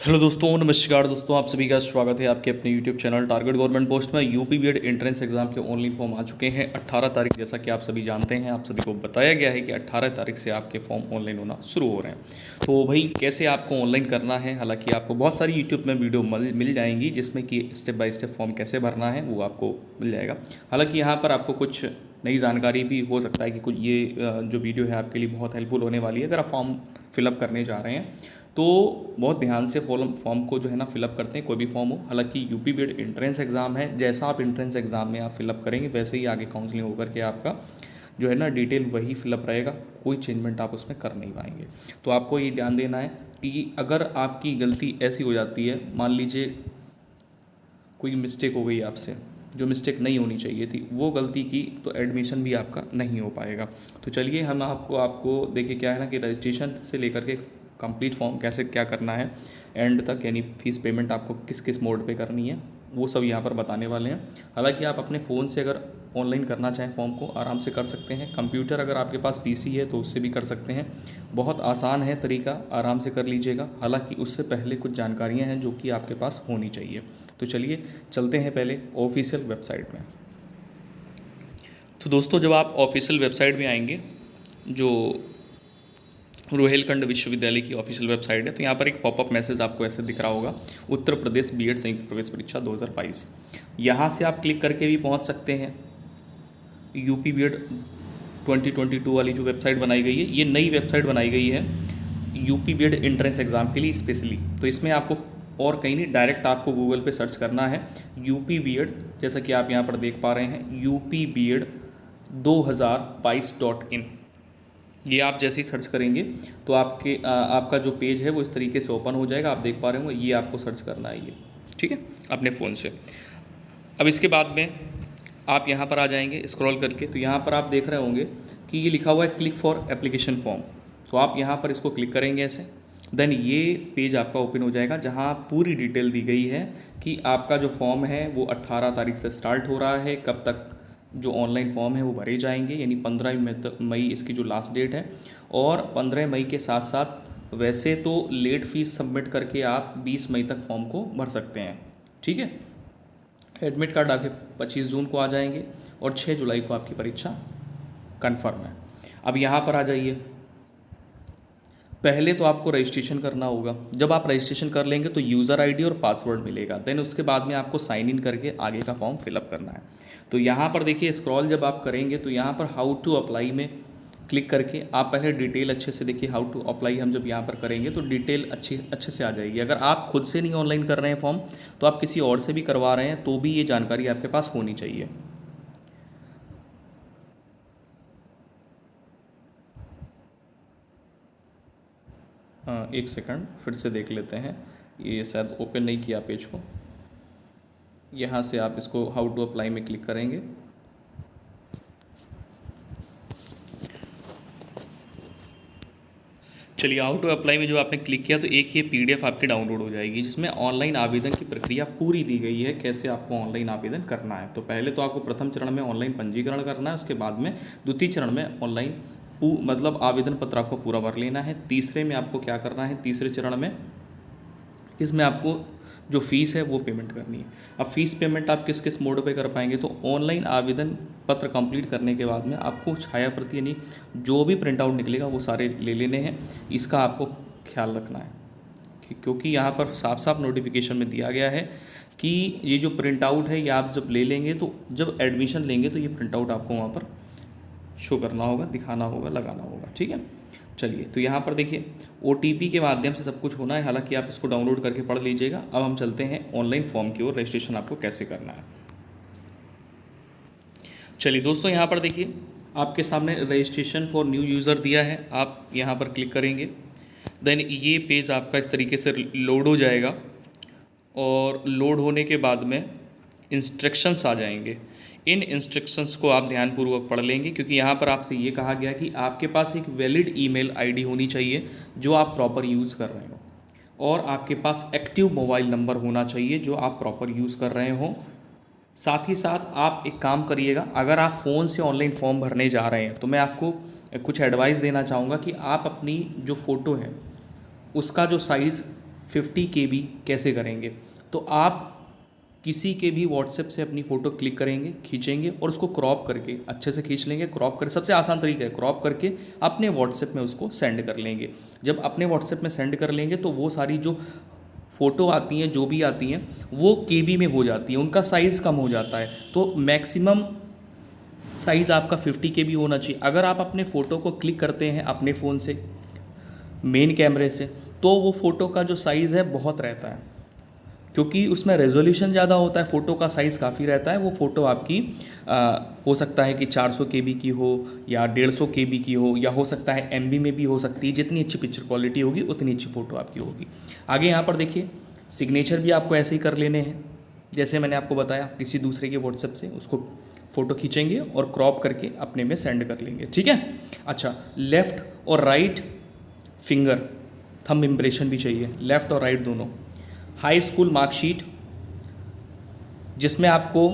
Hello दोस्तों, नमस्कार दोस्तों, आप सभी का स्वागत है आपके अपने YouTube channel target government post में। यूपी बीएड एंट्रेंस एग्जाम के ऑनलाइन फॉर्म आ चुके हैं 18 तारीख। जैसा कि आप सभी जानते हैं, आप सभी को बताया गया है कि 18 तारीख से आपके फॉर्म ऑनलाइन होना शुरू हो रहे हैं। तो भाई कैसे आपको ऑनलाइन करना है, हालांकि आपको बहुत सारी यूट्यूब में वीडियो मिल जाएंगी जिसमें कि स्टेप बाय स्टेप फॉर्म कैसे भरना है वो आपको मिल जाएगा। हालाँकि यहाँ पर आपको कुछ नई जानकारी भी हो सकता है कि कुछ ये जो वीडियो है आपके लिए बहुत हेल्पफुल होने वाली है अगर आप फॉर्म फिलअप करने जा रहे हैं तो बहुत ध्यान से फॉर्म को जो है ना फिलअप करते हैं, कोई भी फॉर्म हो। हालांकि यूपी बीएड एंट्रेंस एग्ज़ाम है, जैसा आप एंट्रेंस एग्ज़ाम में आप फिलअप करेंगे वैसे ही आगे काउंसलिंग होकर के आपका जो है ना डिटेल वही फिलअप रहेगा, कोई चेंजमेंट आप उसमें कर नहीं पाएंगे। तो आपको ये ध्यान देना है कि अगर आपकी गलती ऐसी हो जाती है, मान लीजिए कोई मिस्टेक हो गई आपसे, जो मिस्टेक नहीं होनी चाहिए थी वो गलती की, तो एडमिशन भी आपका नहीं हो पाएगा। तो चलिए हम आपको देखिए क्या है ना कि रजिस्ट्रेशन से लेकर के कंप्लीट फॉर्म कैसे क्या करना है एंड तक, यानी फीस पेमेंट आपको किस किस मोड पे करनी है वो सब यहाँ पर बताने वाले हैं। हालांकि आप अपने फ़ोन से अगर ऑनलाइन करना चाहें फॉर्म को आराम से कर सकते हैं। कंप्यूटर अगर आपके पास पीसी है तो उससे भी कर सकते हैं। बहुत आसान है तरीका, आराम से कर लीजिएगा। हालांकि उससे पहले कुछ जानकारियाँ हैं जो कि आपके पास होनी चाहिए। तो चलिए चलते हैं पहले ऑफिशियल वेबसाइट में। तो दोस्तों जब आप ऑफिशियल वेबसाइट में आएंगे, जो रोहिलखंड विश्वविद्यालय की ऑफिशियल वेबसाइट है, तो यहाँ पर एक पॉपअप मैसेज आपको ऐसे दिख रहा होगा, उत्तर प्रदेश बीएड संयुक्त प्रवेश परीक्षा 2022। यहाँ से आप क्लिक करके भी पहुँच सकते हैं। यूपी बीएड 2022 वाली जो वेबसाइट बनाई गई है, ये नई वेबसाइट बनाई गई है यूपी बीएड एंट्रेंस एग्ज़ाम के लिए स्पेशली। तो इसमें आपको और कहीं नहीं, डायरेक्ट आपको गूगल पे सर्च करना है यूपी बीएड, जैसा कि आप यहाँ पर देख पा रहे हैं यूपी बीएड 2022.in। ये आप जैसे ही सर्च करेंगे तो आपका जो पेज है वो इस तरीके से ओपन हो जाएगा। आप देख पा रहे होंगे, ये आपको सर्च करना है ये, ठीक है, अपने फ़ोन से। अब इसके बाद में आप यहाँ पर आ जाएंगे स्क्रॉल करके, तो यहाँ पर आप देख रहे होंगे कि ये लिखा हुआ है क्लिक फॉर एप्लीकेशन फॉर्म। तो आप यहाँ पर इसको क्लिक करेंगे ऐसे, देन ये पेज आपका ओपन हो जाएगा जहाँ पूरी डिटेल दी गई है कि आपका जो फॉर्म है वो 18 तारीख से स्टार्ट हो रहा है, कब तक जो ऑनलाइन फॉर्म है वो भरे जाएंगे, यानी 15 मई इसकी जो लास्ट डेट है। और 15 मई के साथ साथ वैसे तो लेट फीस सबमिट करके आप 20 मई तक फॉर्म को भर सकते हैं, ठीक है। एडमिट कार्ड आके 25 जून को आ जाएंगे और 6 जुलाई को आपकी परीक्षा कन्फर्म है। अब यहाँ पर आ जाइए, पहले तो आपको रजिस्ट्रेशन करना होगा। जब आप रजिस्ट्रेशन कर लेंगे तो यूज़र आईडी और पासवर्ड मिलेगा, देन उसके बाद में आपको साइन इन करके आगे का फॉर्म फिलअप करना है। तो यहाँ पर देखिए स्क्रॉल जब आप करेंगे तो यहाँ पर हाउ टू अप्लाई में क्लिक करके आप पहले डिटेल अच्छे से देखिए। हाउ टू अप्लाई हम जब यहाँ पर करेंगे तो डिटेल अच्छे से आ जाएगी। अगर आप खुद से नहीं ऑनलाइन कर रहे हैं फॉर्म, तो आप किसी और से भी करवा रहे हैं तो भी ये जानकारी आपके पास होनी चाहिए। हाँ, एक सेकंड फिर से देख लेते हैं, ये शायद ओपन नहीं किया पेज को। यहाँ से आप इसको हाउ टू अप्लाई में क्लिक करेंगे। चलिए, हाउ टू अप्लाई में जब आपने क्लिक किया तो एक ये पीडीएफ आपकी डाउनलोड हो जाएगी जिसमें ऑनलाइन आवेदन की प्रक्रिया पूरी दी गई है, कैसे आपको ऑनलाइन आवेदन करना है। तो पहले तो आपको प्रथम चरण में ऑनलाइन पंजीकरण करना है, उसके बाद में द्वितीय चरण में ऑनलाइन मतलब आवेदन पत्र आपको पूरा भर लेना है। तीसरे में आपको क्या करना है, तीसरे चरण में इसमें आपको जो फ़ीस है वो पेमेंट करनी है। अब फ़ीस पेमेंट आप किस किस मोड पे कर पाएंगे, तो ऑनलाइन आवेदन पत्र कंप्लीट करने के बाद में आपको छाया प्रति यानी जो भी प्रिंट आउट निकलेगा वो सारे ले लेने हैं। इसका आपको ख्याल रखना है क्योंकि यहाँ पर साफ साफ नोटिफिकेशन में दिया गया है कि ये जो प्रिंट आउट है ये आप जब ले लेंगे तो जब एडमिशन लेंगे तो ये प्रिंट आउट आपको वहाँ पर शो करना होगा, दिखाना होगा, लगाना होगा, ठीक है। चलिए, तो यहाँ पर देखिए OTP के माध्यम से सब कुछ होना है, हालांकि आप इसको डाउनलोड करके पढ़ लीजिएगा। अब हम चलते हैं ऑनलाइन फॉर्म की ओर, रजिस्ट्रेशन आपको कैसे करना है। चलिए दोस्तों, यहाँ पर देखिए आपके सामने रजिस्ट्रेशन फॉर न्यू यूज़र दिया है, आप यहाँ पर क्लिक करेंगे, देन ये पेज आपका इस तरीके से लोड हो जाएगा और लोड होने के बाद में इंस्ट्रक्शंस आ जाएंगे। इन इंस्ट्रक्शंस को आप ध्यानपूर्वक पढ़ लेंगे क्योंकि यहाँ पर आपसे ये कहा गया कि आपके पास एक वैलिड ईमेल आईडी होनी चाहिए जो आप प्रॉपर यूज़ कर रहे हो, और आपके पास एक्टिव मोबाइल नंबर होना चाहिए जो आप प्रॉपर यूज़ कर रहे हो। साथ ही साथ आप एक काम करिएगा, अगर आप फ़ोन से ऑनलाइन फॉर्म भरने जा रहे हैं तो मैं आपको कुछ एडवाइस देना चाहूँगा कि आप अपनी जो फ़ोटो है उसका जो साइज़ 50 KB कैसे करेंगे। तो आप किसी के भी व्हाट्सएप से अपनी फ़ोटो क्लिक करेंगे, खींचेंगे और उसको क्रॉप करके अच्छे से खींच लेंगे। क्रॉप कर सबसे आसान तरीका है, क्रॉप करके अपने व्हाट्सएप में उसको सेंड कर लेंगे। जब अपने व्हाट्सएप में सेंड कर लेंगे तो वो सारी जो फ़ोटो आती हैं, जो भी आती हैं, वो KB में हो जाती है, उनका साइज़ कम हो जाता है। तो मैक्सिमम साइज़ आपका 50 KB होना चाहिए। अगर आप अपने फ़ोटो को क्लिक करते हैं अपने फ़ोन से, मेन कैमरे से, तो वो फ़ोटो का जो साइज़ है बहुत रहता है, क्योंकि उसमें रेजोल्यूशन ज़्यादा होता है, फ़ोटो का साइज़ काफ़ी रहता है। वो फ़ोटो आपकी हो सकता है कि 400 KB की हो या 150 KB की हो, या हो सकता है MB में भी हो सकती है। जितनी अच्छी पिक्चर क्वालिटी होगी उतनी अच्छी फ़ोटो आपकी होगी। आगे यहाँ पर देखिए, सिग्नेचर भी आपको ऐसे ही कर लेने हैं जैसे मैंने आपको बताया। किसी दूसरे के व्हाट्सएप से उसको फ़ोटो खींचेंगे और क्रॉप करके अपने में सेंड कर लेंगे, ठीक है। अच्छा, लेफ़्ट और राइट फिंगर थंब इम्प्रेशन भी चाहिए, लेफ़्ट और राइट दोनों। हाई स्कूल मार्कशीट, जिसमें आपको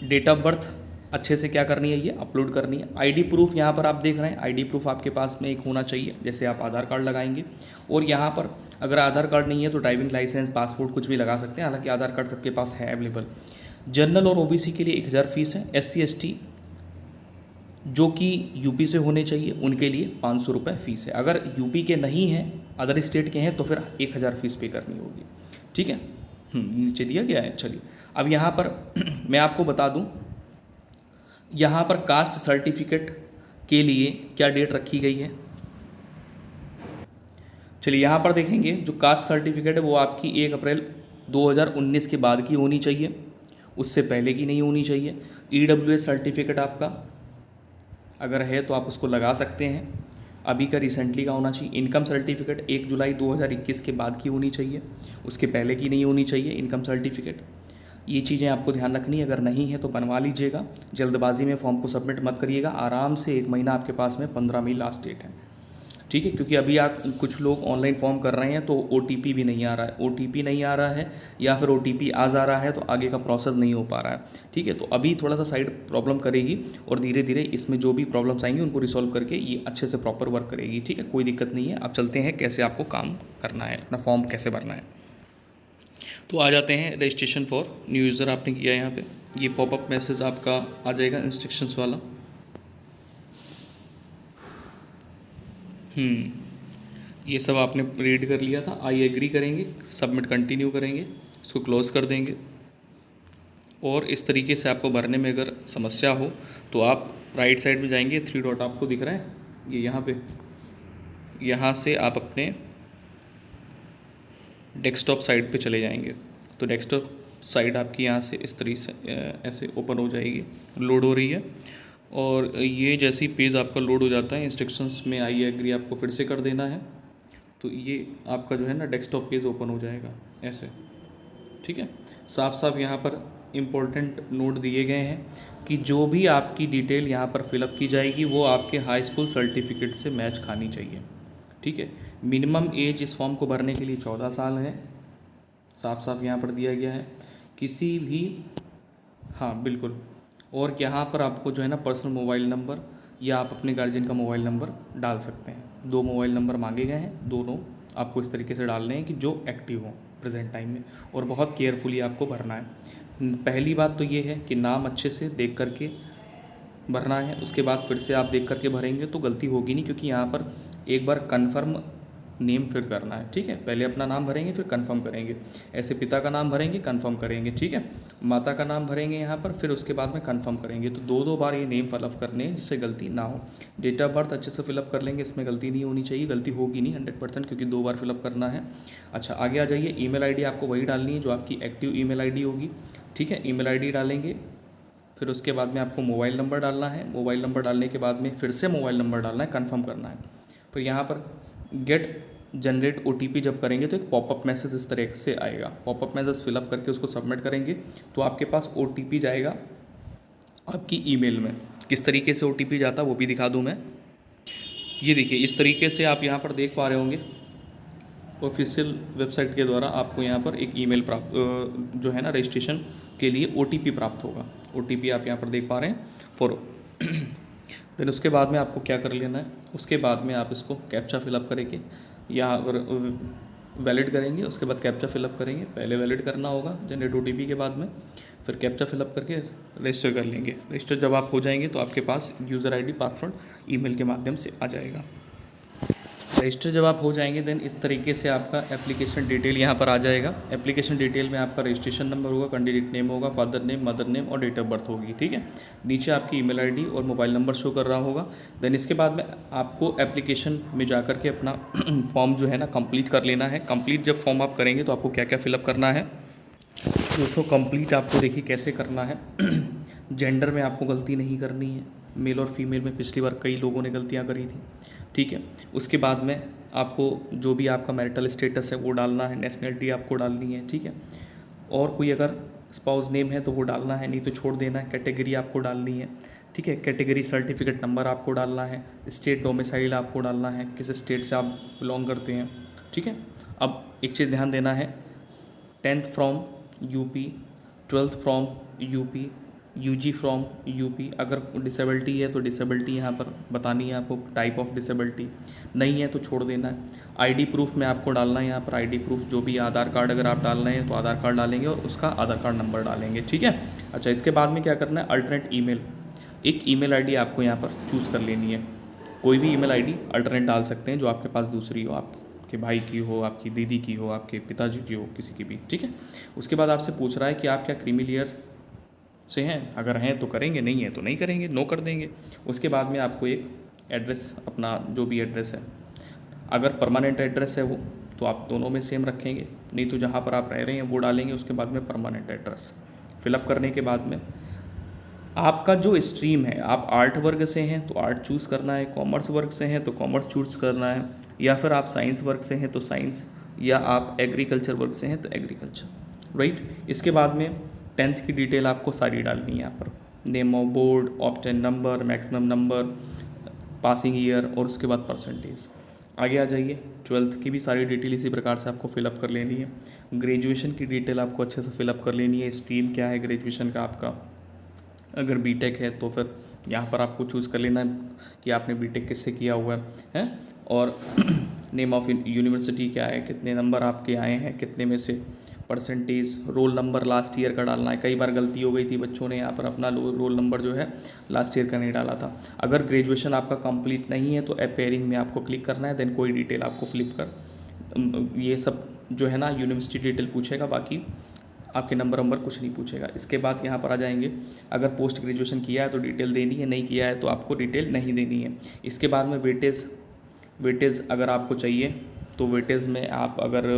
डेट ऑफ बर्थ अच्छे से क्या करनी है, ये अपलोड करनी है। आईडी प्रूफ यहाँ पर आप देख रहे हैं, आईडी प्रूफ आपके पास में एक होना चाहिए, जैसे आप आधार कार्ड लगाएंगे। और यहाँ पर अगर आधार कार्ड नहीं है तो ड्राइविंग लाइसेंस, पासपोर्ट कुछ भी लगा सकते हैं, हालांकि आधार कार्ड सबके पास है अवेलेबल। जनरल और OBC के लिए 1000 फीस है। SC ST जो कि यूपी से होने चाहिए उनके लिए 500 रुपये फ़ीस है। अगर यूपी के नहीं हैं, अदर स्टेट के हैं, तो फिर 1000 फीस पे करनी होगी, ठीक है। नीचे दिया गया है। चलिए अब यहाँ पर मैं आपको बता दूँ, यहाँ पर कास्ट सर्टिफिकेट के लिए क्या डेट रखी गई है। चलिए यहाँ पर देखेंगे, जो कास्ट सर्टिफिकेट है वो आपकी 1 अप्रैल 2019 के बाद की होनी चाहिए, उससे पहले की नहीं होनी चाहिए। EWS सर्टिफिकेट आपका अगर है तो आप उसको लगा सकते हैं, अभी का रिसेंटली का होना चाहिए। इनकम सर्टिफिकेट 1 जुलाई 2021 के बाद की होनी चाहिए, उसके पहले की नहीं होनी चाहिए इनकम सर्टिफिकेट। ये चीज़ें आपको ध्यान रखनी है, अगर नहीं है तो बनवा लीजिएगा। जल्दबाजी में फॉर्म को सबमिट मत करिएगा, आराम से 1 महीना आपके पास में, 15 मई लास्ट डेट है, ठीक है। क्योंकि अभी आप कुछ लोग ऑनलाइन फॉर्म कर रहे हैं तो OTP भी नहीं आ रहा है, OTP नहीं आ रहा है, या फिर OTP आ जा रहा है तो आगे का प्रोसेस नहीं हो पा रहा है, ठीक है। तो अभी थोड़ा सा साइड प्रॉब्लम करेगी और धीरे धीरे इसमें जो भी प्रॉब्लम्स आएंगी उनको रिसॉल्व करके ये अच्छे से प्रॉपर वर्क करेगी, ठीक है। कोई दिक्कत नहीं है। अब चलते हैं कैसे आपको काम करना है, अपना फॉर्म कैसे भरना है। तो आ जाते हैं, रजिस्ट्रेशन फॉर न्यू यूज़र आपने किया है। यहाँ पे ये पॉपअप मैसेज आपका आ जाएगा इंस्ट्रक्शंस वाला। ये सब आपने रीड कर लिया था। आई एग्री करेंगे, सबमिट कंटिन्यू करेंगे, इसको क्लोज़ कर देंगे। और इस तरीके से आपको भरने में अगर समस्या हो तो आप राइट साइड में जाएंगे, 3 डॉट आपको दिख रहा है ये यहाँ पे, यहाँ से आप अपने डेस्कटॉप साइड पे चले जाएंगे। तो डेस्कटॉप साइड आपकी यहाँ से इस तरीके से ऐसे ओपन हो जाएगी, लोड हो रही है। और ये जैसे ही पेज आपका लोड हो जाता है, इंस्ट्रक्शंस में आई एग्री आपको फिर से कर देना है। तो ये आपका जो है ना डेस्कटॉप पेज ओपन हो जाएगा ऐसे, ठीक है। साफ साफ यहाँ पर इम्पोर्टेंट नोट दिए गए हैं कि जो भी आपकी डिटेल यहाँ पर फिलअप की जाएगी वो आपके हाई स्कूल सर्टिफिकेट से मैच खानी चाहिए, ठीक है। मिनिमम एज इस फॉर्म को भरने के लिए 14 साल है, साफ साफ यहाँ पर दिया गया है। किसी भी, हाँ बिल्कुल। और यहाँ पर आपको जो है ना पर्सनल मोबाइल नंबर या आप अपने गार्जियन का मोबाइल नंबर डाल सकते हैं। 2 मोबाइल नंबर मांगे गए हैं, दोनों आपको इस तरीके से डालने हैं कि जो एक्टिव हो प्रेजेंट टाइम में, और बहुत केयरफुली आपको भरना है। पहली बात तो ये है कि नाम अच्छे से देख करके भरना है, उसके बाद फिर से आप देख करके भरेंगे तो गलती होगी नहीं, क्योंकि यहाँ पर एक बार कन्फर्म नेम फिर करना है, ठीक है। पहले अपना नाम भरेंगे फिर कंफर्म करेंगे, ऐसे पिता का नाम भरेंगे कंफर्म करेंगे, ठीक है। माता का नाम भरेंगे यहाँ पर, फिर उसके बाद में कंफर्म करेंगे। तो 2 बार ये नेम फिलअप करने हैं जिससे गलती ना हो। डेट ऑफ बर्थ अच्छे से फिलअप कर लेंगे, इसमें गलती नहीं होनी चाहिए, गलती होगी नहीं 100%, क्योंकि 2 बार फिलअप करना है। अच्छा आगे आ जाइए, ईमेल आईडी आपको वही डालनी है जो आपकी एक्टिव ईमेल आईडी होगी, ठीक है। ईमेल आईडी डालेंगे, फिर उसके बाद में आपको मोबाइल नंबर डालना है। मोबाइल नंबर डालने के बाद में फिर से मोबाइल नंबर डालना है, कंफर्म करना है। फिर यहाँ पर गेट जनरेट OTP जब करेंगे तो एक पॉपअप मैसेज इस तरह से आएगा। पॉपअप मैसेज फिलअप करके उसको सबमिट करेंगे तो आपके पास OTP जाएगा आपकी ईमेल में। किस तरीके से OTP जाता है वो भी दिखा दूँ मैं। ये देखिए इस तरीके से आप यहाँ पर देख पा रहे होंगे, ऑफिशियल वेबसाइट के द्वारा आपको यहाँ पर एक ईमेल प्राप्त जो है ना रजिस्ट्रेशन के लिए OTP प्राप्त होगा। OTP आप यहाँ पर देख पा रहे हैं फॉर देन उसके बाद में आपको क्या कर लेना है, उसके बाद में आप इसको कैप्चा फिलअप करेंगे। यहाँ पर वैलिड करेंगे, उसके बाद कैप्चा फिलअप करेंगे। पहले वैलिड करना होगा जनरेट OTP के बाद में, फिर कैप्चा फिलअप करके रजिस्टर कर लेंगे। रजिस्टर जब आप हो जाएंगे तो आपके पास यूज़र ID पासवर्ड ईमेल के माध्यम से आ जाएगा। रजिस्टर जब आप हो जाएंगे देन इस तरीके से आपका एप्लीकेशन डिटेल यहाँ पर आ जाएगा। एप्लीकेशन डिटेल में आपका रजिस्ट्रेशन नंबर होगा, कैंडिडेट नेम होगा, फादर नेम, मदर नेम और डेट ऑफ बर्थ होगी, ठीक है। नीचे आपकी ईमेल आईडी और मोबाइल नंबर शो कर रहा होगा। देन इसके बाद में आपको एप्लीकेशन में जा कर के अपना फॉर्म जो है ना कंप्लीट कर लेना है। कंप्लीट जब फॉर्म आप करेंगे तो आपको क्या क्या फिलअप करना है दोस्तों, कंप्लीट आपको देखिए कैसे करना है। जेंडर में आपको गलती नहीं करनी है, मेल और फीमेल में पिछली बार कई लोगों ने गलतियाँ करी थी, ठीक है। उसके बाद में आपको जो भी आपका मैरिटल स्टेटस है वो डालना है, नेशनलिटी आपको डालनी है, ठीक है। और कोई अगर स्पाउस नेम है तो वो डालना है, नहीं तो छोड़ देना है। कैटेगरी आपको डालनी है, ठीक है। कैटेगरी सर्टिफिकेट नंबर आपको डालना है। स्टेट डोमिसाइल आपको डालना है, किस स्टेट से आप बिलोंग करते हैं, ठीक है। अब एक चीज़ ध्यान देना है, 10th from UP, 12th from UP, UG from UP. अगर डिसेबिलिटी है तो डिसेबिलिटी यहाँ पर बतानी है आपको, टाइप ऑफ डिसेबिलिटी। नहीं है तो छोड़ देना है। ID प्रूफ में आपको डालना है यहाँ पर ID प्रूफ, जो भी आधार कार्ड अगर आप डाल रहे हैं तो आधार कार्ड डालेंगे और उसका आधार कार्ड नंबर डालेंगे, ठीक है। अच्छा, इसके बाद में क्या करना है, अल्टरनेट ईमेल। एक ईमेल ID आपको यहाँ पर चूज़ कर लेनी है। कोई भी ईमेल ID अल्टरनेट डाल सकते हैं जो आपके पास दूसरी हो, आपके भाई की हो, आपकी दीदी की हो, आपके पिताजी की हो, किसी की भी, ठीक है। उसके बाद आपसे पूछ रहा है कि आप क्या क्रीमी लेयर से हैं, अगर हैं तो करेंगे, नहीं है तो नहीं करेंगे, नो कर देंगे। उसके बाद में आपको एक एड्रेस, अपना जो भी एड्रेस है, अगर परमानेंट एड्रेस है वो तो आप दोनों में सेम रखेंगे, नहीं तो जहाँ पर आप रह रहे हैं वो डालेंगे। उसके बाद में परमानेंट एड्रेस फिलअप करने के बाद में आपका जो स्ट्रीम है, आप आर्ट वर्ग से हैं तो आर्ट चूज़ करना है, कॉमर्स वर्ग से हैं तो कॉमर्स चूज़ करना है, या फिर आप साइंस वर्ग से हैं तो साइंस, या आप एग्रीकल्चर वर्ग से हैं तो एग्रीकल्चर, राइट। इसके बाद में 10th की डिटेल आपको सारी डालनी है यहाँ पर, name of board, obtain number, maximum number, passing year और उसके बाद परसेंटेज। आगे आ जाइए, 12th की भी सारी डिटेल इसी प्रकार से आपको फिलअप कर लेनी है। ग्रेजुएशन की डिटेल आपको अच्छे से फिलअप कर लेनी है। स्ट्रीम क्या है ग्रेजुएशन का आपका, अगर बीटेक है तो फिर यहाँ पर आपको चूज़ कर लेना है कि आपने बीटेक किससे किया हुआ है। और नेम ऑफ यूनिवर्सिटी क्या है, कितने नंबर आपके आए हैं, कितने में से, percentage, roll number last year का डालना है। कई बार गलती हो गई थी, बच्चों ने यहाँ पर अपना रोल नंबर जो है लास्ट ईयर का नहीं डाला था। अगर ग्रेजुएशन आपका कंप्लीट नहीं है तो अपेयरिंग में आपको क्लिक करना है, देन कोई डिटेल आपको फ्लिप कर, ये सब जो है ना यूनिवर्सिटी डिटेल पूछेगा, बाकी आपके नंबर कुछ नहीं पूछेगा। इसके बाद यहाँ पर आ जाएंगे, अगर पोस्ट ग्रेजुएशन किया है तो डिटेल देनी है, नहीं किया है तो आपको डिटेल नहीं देनी है। इसके बाद में वेटेज अगर आपको चाहिए तो वेटेज में आप अगर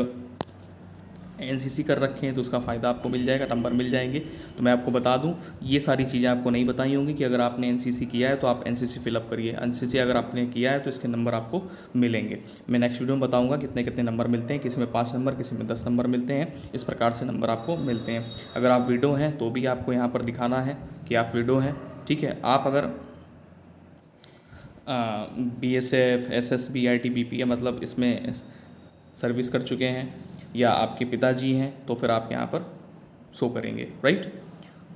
NCC कर रखे हैं तो उसका फ़ायदा आपको मिल जाएगा, नंबर मिल जाएंगे। तो मैं आपको बता दूं, ये सारी चीज़ें आपको नहीं बताई होंगी कि अगर आपने NCC किया है तो आप NCC फिलअप करिए, NCC अगर आपने किया है तो इसके नंबर आपको मिलेंगे। मैं नेक्स्ट वीडियो में बताऊंगा कितने कितने नंबर मिलते हैं, किसी में 5 नंबर, किसी में 10 नंबर मिलते हैं, इस प्रकार से नंबर आपको मिलते हैं। अगर आप विडो हैं तो भी आपको यहाँ पर दिखाना है कि आप विडो हैं, ठीक है। आप अगर BSF, SSB, ITBP मतलब इसमें सर्विस कर चुके हैं, या आपके पिताजी हैं तो फिर आप यहाँ पर शो करेंगे, राइट।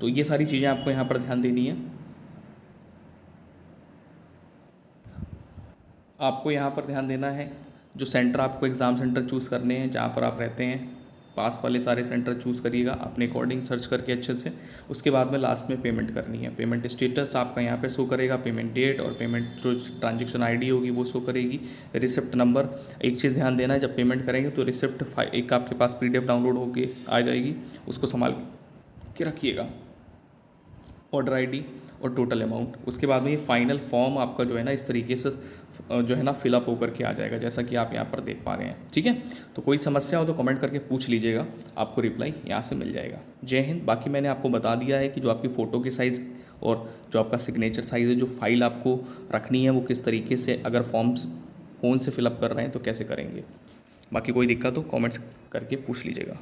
तो ये सारी चीज़ें आपको यहाँ पर ध्यान देनी है। आपको यहाँ पर ध्यान देना है, जो सेंटर आपको एग्ज़ाम सेंटर चूज़ करने हैं जहाँ पर आप रहते हैं, पास वाले सारे सेंटर चूज़ करिएगा अपने अकॉर्डिंग सर्च करके अच्छे से। उसके बाद में लास्ट में पेमेंट करनी है। पेमेंट स्टेटस आपका यहाँ पे शो करेगा, पेमेंट डेट और पेमेंट जो ट्रांजैक्शन ID होगी वो शो करेगी। रिसिप्ट नंबर, एक चीज़ ध्यान देना है, जब पेमेंट करेंगे तो रिसिप्ट एक आपके पास PDF डाउनलोड होके आ जाएगी, उसको संभाल के रखिएगा। ऑर्डर ID और टोटल अमाउंट। उसके बाद में ये फाइनल फॉर्म आपका जो है ना इस तरीके से जो है ना फिलअप होकर के आ जाएगा, जैसा कि आप यहाँ पर देख पा रहे हैं, ठीक है। तो कोई समस्या हो तो कमेंट करके पूछ लीजिएगा, आपको रिप्लाई यहाँ से मिल जाएगा। जय हिंद। बाकी मैंने आपको बता दिया है कि जो आपकी फ़ोटो की साइज़ और जो आपका सिग्नेचर साइज़ है, जो फाइल आपको रखनी है वो किस तरीके से, अगर फॉर्म्स फ़ोन से फिलअप कर रहे हैं तो कैसे करेंगे। बाकी कोई दिक्कत हो कमेंट्स करके पूछ लीजिएगा।